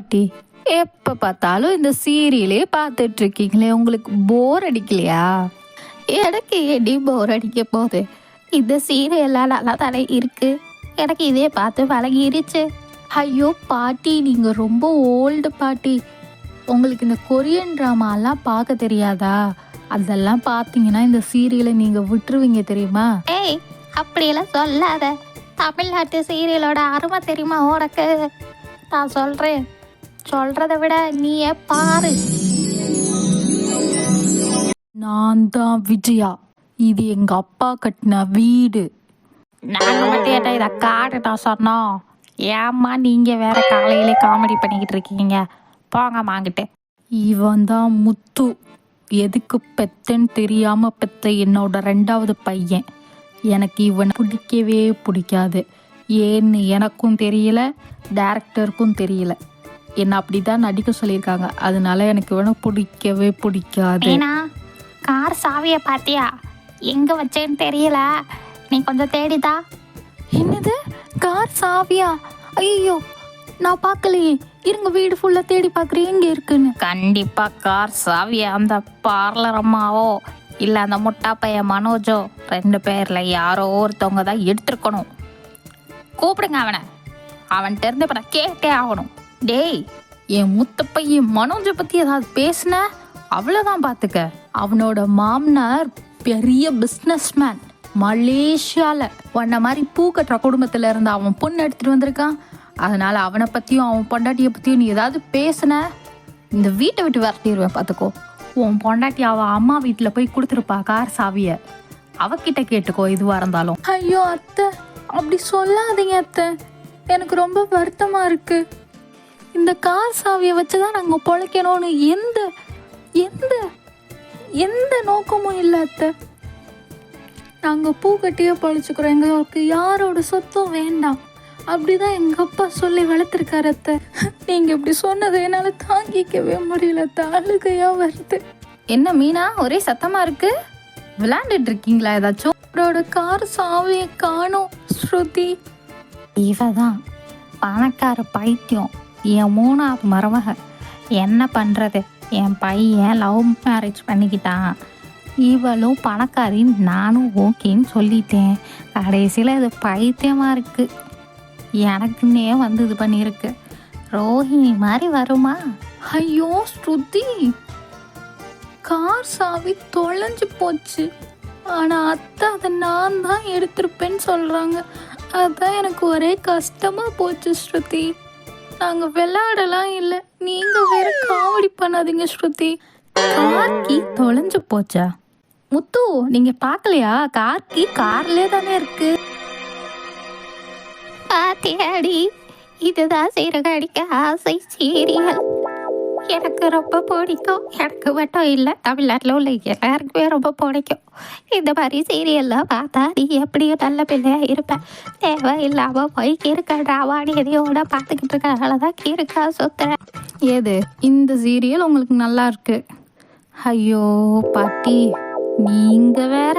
பாட்டி, எப்ப பார்த்தாலும் இந்த சீரியலே பார்த்துட்டு இருக்கீங்களே, உங்களுக்கு போர் அடிக்கலையா? எனக்கு எடி போர் அடிக்க போகுது. இந்த சீரியல்லாம் நல்லா தானே இருக்கு. எனக்கு இதே பார்த்து பழகிருச்சு. ஐயோ பாட்டி, நீங்க ரொம்ப ஓல்டு பாட்டி. உங்களுக்கு இந்த கொரியன் ட்ராமாலாம் பார்க்க தெரியாதா? அதெல்லாம் பார்த்தீங்கன்னா இந்த சீரியலை நீங்க விட்டுருவீங்க தெரியுமா? ஏய், அப்படியெல்லாம் சொல்லாத. தமிழ்நாட்டு சீரியலோட அருமை தெரியுமா உனக்கு? நான் சொல்றேன், சொல்றதை விட நீயே பாரு. நான் தான் விஜயா. இது எங்க அப்பா கட்டின வீடு. நாங்க மட்டும் என்ன இதை காட்டுட்டா சொன்னோம்? ஏம்மா நீங்க வேற காலையிலே காமெடி பண்ணிக்கிட்டு இருக்கீங்க? போங்க வாங்கிட்டு. இவன் தான் முத்து. எதுக்கு பெத்தன்னு தெரியாம பெத்த என்னோட 2வது பையன். எனக்கு இவன் பிடிக்கவே பிடிக்காது. ஏன்னு எனக்கும் தெரியல, டைரக்டருக்கும் தெரியல. என்ன அப்படிதான் நடிக்க சொல்லியிருக்காங்க. அதனால எனக்கு இவனை பிடிக்கவே பிடிக்காது. ஏன்னா கார் சாவியை பார்த்தியா? எங்க வச்சேன்னு தெரியல, நீ கொஞ்சம் தேடிதா. என்னது, கார் சாவியா? ஐயோ, நான் பார்க்கலையே. இருங்க, வீடு ஃபுல்லா தேடி பார்க்குறேன் எங்க இருக்குன்னு. கண்டிப்பா கார் சாவியை அந்த பார்லர் அம்மாவோ இல்லை அந்த முட்டா பையன் மனோஜோ 2 பேர்ல யாரோ ஒருத்தவங்க தான் எடுத்துருக்கணும். கூப்பிடுங்க அவனை. அவன்கிட்ட இருந்து இப்போ நான் கேட்டே ஆகணும். டேய், என் முத்த பையன் மனோஜை பத்தி ஏதாவது பேசுன அவ்வளோதான் பார்த்துக்க. அவனோட மாமனார் பெரிய பிஸ்னஸ்மேன். மலேசியால உன்ன மாதிரி பூ கட்டுற குடும்பத்துல இருந்து அவன் பொண்ணு எடுத்துட்டு வந்திருக்கான். அதனால அவனை பத்தியும் அவன் பொண்டாட்டியை பத்தியும் நீ ஏதாவது பேசுன, இந்த வீட்டை விட்டு விரட்டிடுவேன் பார்த்துக்கோ. உன் பொண்டாட்டி அவன் அம்மா வீட்டில் போய் கொடுத்துருப்பா கார் சாவியை. அவகிட்ட கேட்டுக்கோ எதுவாக இருந்தாலும். ஐயோ அத்தை, அப்படி சொல்லாதீங்க அத்தை. எனக்கு ரொம்ப வருத்தமா இருக்கு. இந்த கார் சாவியை வச்சுதான் நாங்கள் பொழைக்கணும்னு எந்த எந்த எந்த நோக்கமும் இல்லை அத்தை. நாங்கள் பூ கட்டியே பொழைச்சிக்கிறோம். எங்களுக்கு யாரோட சொத்தும் வேண்டாம். அப்படிதான் எங்கள் அப்பா சொல்லி வளர்த்துருக்காரு அத்தை. நீங்கள் இப்படி சொன்னதை என்னால் தாங்கிக்கவே முடியல அத்தை. அழுகையா வருது. என்ன மீனா, ஒரே சத்தமாக இருக்கு? விளையாண்டுட்டு இருக்கீங்களா ஏதாச்சும்? அவரோட கார் சாவியை காணோம் ஸ்ருதி. இவதான் பணக்கார பைத்தியம், என் 3வது மருமக. என்ன பண்ணுறது, என் பையன் லவ் மேரேஜ் பண்ணிக்கிட்டான். இவளும் பணக்காரின்னு நானும் ஓகேன்னு சொல்லிட்டேன். கடைசியில் இது பைத்தியமாக இருக்குது. எனக்குன்னே வந்து இது பண்ணியிருக்கு. ரோஹிணி மாதிரி வருமா? ஐயோ ஸ்ருதி, கார் சாவி தொலைஞ்சு போச்சு. ஆனால் அத்தை அதை நான் தான் எடுத்திருப்பேன்னு சொல்கிறாங்க. அதுதான் எனக்கு ஒரே கஷ்டமாக போச்சு ஸ்ருதி. நாங்கள் விளையாடலாம் இல்லை, நீங்கள் வேற காமெடி பண்ணாதீங்க ஸ்ருதி. கார் கீ தொலைஞ்சு போச்சா? முத்து, நீங்கள் பார்க்கலையா? கார் கீ கார்லேயே தானே இருக்கு. பாத்தியாடி, இதுதான் சிறகடிக்க ஆசை சீரியல். எனக்கு ரொம்ப பிடிக்கும். எனக்கு மட்டும் இல்லை, தமிழ்நாட்டில் உள்ள எல்லாருக்குமே ரொம்ப பிடிக்கும். இந்த மாதிரி சீரியல்லாம் பார்த்தா நீ எப்படியும் நல்ல பிள்ளையா இருப்பேன். தேவையில்லாமல் போய் கிறுக்க ட்ராமாடி எதையோட பார்த்துக்கிட்டு இருக்கனால தான் கிறுக்கா சுத்துறேன். ஏது, இந்த சீரியல் உங்களுக்கு நல்லா இருக்கு? ஐயோ பாட்டி, நீங்க வேற.